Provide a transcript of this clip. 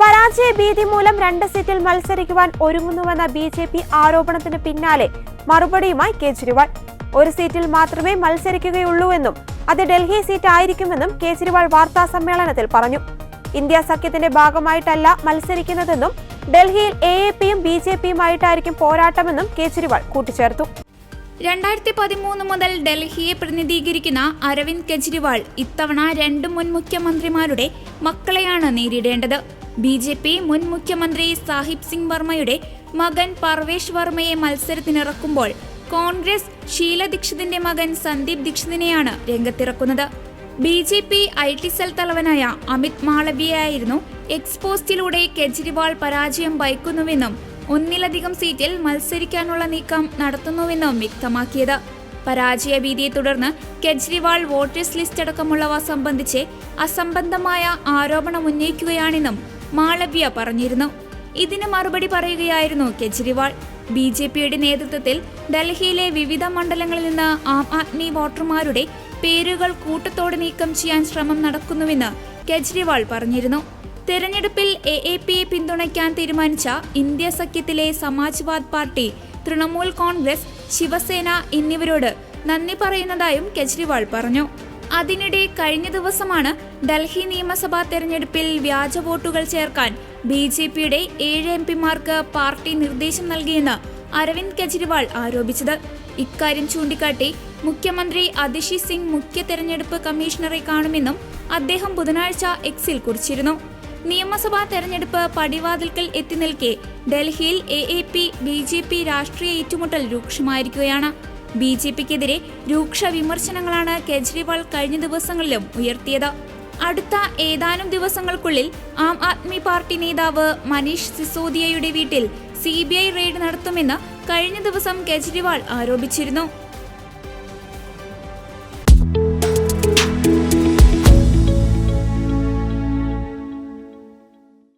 പരാജയ ഭീതി മൂലം 2 സീറ്റിൽ മത്സരിക്കുവാൻ ഒരുങ്ങുന്നുവെന്ന ബി.ജെ.പി. ആരോപണത്തിന് പിന്നാലെ മറുപടിയുമായി കേജ്രിവാൾ. 1 സീറ്റിൽ മാത്രമേ മത്സരിക്കുകയുള്ളൂവെന്നും അത് ഡൽഹി സീറ്റ് ആയിരിക്കുമെന്നും കേജ്രിവാൾ വാർത്താ സമ്മേളനത്തിൽ പറഞ്ഞു. ഇന്ത്യ സഖ്യത്തിന്റെ ഭാഗമായിട്ടല്ല മത്സരിക്കുന്നതെന്നും ഡൽഹിയിൽ എ.എ.പിയും ബി.ജെ.പിയുമായിട്ടായിരിക്കും പോരാട്ടമെന്നും കേജ്രിവാൾ കൂട്ടിച്ചേർത്തു. 2013 മുതൽ ഡൽഹിയെ പ്രതിനിധീകരിക്കുന്ന അരവിന്ദ് കെജ്രിവാൾ ഇത്തവണ 2 മുൻ മുഖ്യമന്ത്രിമാരുടെ മക്കളെയാണ് നേരിടേണ്ടത്. ബി.ജെ.പി. മുൻ മുഖ്യമന്ത്രി സാഹിബ് സിംഗ് വർമ്മയുടെ മകൻ പർവേഷ് വർമ്മയെ മത്സരത്തിനിറക്കുമ്പോൾ കോൺഗ്രസ് ഷീല ദീക്ഷിതിന്റെ മകൻ സന്ദീപ് ദീക്ഷിതിനെയാണ് രംഗത്തിറക്കുന്നത്. ബി.ജെ.പി. ഐ.ടി. സെൽ തലവനായ അമിത് മാളവ്യയായിരുന്നു എക്സ്പോസ്റ്റിലൂടെ കെജ്രിവാൾ പരാജയം ഭയക്കുന്നുവെന്നും 1-ലധികം സീറ്റിൽ മത്സരിക്കാനുള്ള നീക്കം നടത്തുന്നുവെന്നും വ്യക്തമാക്കിയത്. പരാജയ ഭീതിയെ തുടർന്ന് കെജ്രിവാൾ വോട്ടേഴ്സ് ലിസ്റ്റ് അടക്കമുള്ളവ സംബന്ധിച്ച് അസംബന്ധമായ ആരോപണം ഉന്നയിക്കുകയാണെന്നും മാളവ്യ പറഞ്ഞിരുന്നു. ഇതിന് മറുപടി പറയുകയായിരുന്നു കെജ്രിവാൾ. ബി.ജെ.പിയുടെ നേതൃത്വത്തിൽ ഡൽഹിയിലെ വിവിധ മണ്ഡലങ്ങളിൽ നിന്ന് ആം ആദ്മി വോട്ടർമാരുടെ പേരുകൾ കൂട്ടത്തോടെ നീക്കം ചെയ്യാൻ ശ്രമം നടക്കുന്നുവെന്ന് കെജ്രിവാൾ പറഞ്ഞിരുന്നു. തെരഞ്ഞെടുപ്പിൽ എ.എ.പിയെ പിന്തുണയ്ക്കാൻ തീരുമാനിച്ച ഇന്ത്യ സഖ്യത്തിലെ സമാജ്വാദ് പാർട്ടി, തൃണമൂൽ കോൺഗ്രസ്, ശിവസേന എന്നിവരോട് നന്ദി പറയുന്നതായും കെജ്രിവാൾ പറഞ്ഞു. അതിനിടെ കഴിഞ്ഞ ദിവസമാണ് ഡൽഹി നിയമസഭാ തെരഞ്ഞെടുപ്പിൽ വ്യാജ വോട്ടുകൾ ചേർക്കാൻ ബി.ജെ.പിയുടെ 7 എം.പിമാർക്ക് പാർട്ടി നിർദ്ദേശം നൽകിയെന്ന് അരവിന്ദ് കെജ്രിവാൾ ആരോപിച്ചത്. ഇക്കാര്യം ചൂണ്ടിക്കാട്ടി മുഖ്യമന്ത്രി അതിഷി സിംഗ് മുഖ്യ തെരഞ്ഞെടുപ്പ് കമ്മീഷണറെ കാണുമെന്നും അദ്ദേഹം ബുധനാഴ്ച എക്സിൽ കുറിച്ചിരുന്നു. നിയമസഭാ തെരഞ്ഞെടുപ്പ് പടിവാതിൽക്കൽ എത്തി നിൽക്കെ ഡൽഹിയിൽ എ.എ.പി. ബി.ജെ.പി. രാഷ്ട്രീയ ഏറ്റുമുട്ടൽ രൂക്ഷമായിരിക്കുകയാണ്. ബി.ജെ.പിക്കെതിരെ രൂക്ഷ വിമർശനങ്ങളാണ് കെജ്രിവാൾ കഴിഞ്ഞ ദിവസങ്ങളിലും ഉയർത്തിയത്. അടുത്ത ഏതാനും ദിവസങ്ങൾക്കുള്ളിൽ ആം ആദ്മി പാർട്ടി നേതാവ് മനീഷ് സിസോദിയയുടെ വീട്ടിൽ CBI റെയ്ഡ് നടത്തുമെന്ന് കഴിഞ്ഞ ദിവസം കെജ്രിവാൾ ആരോപിച്ചിരുന്നു.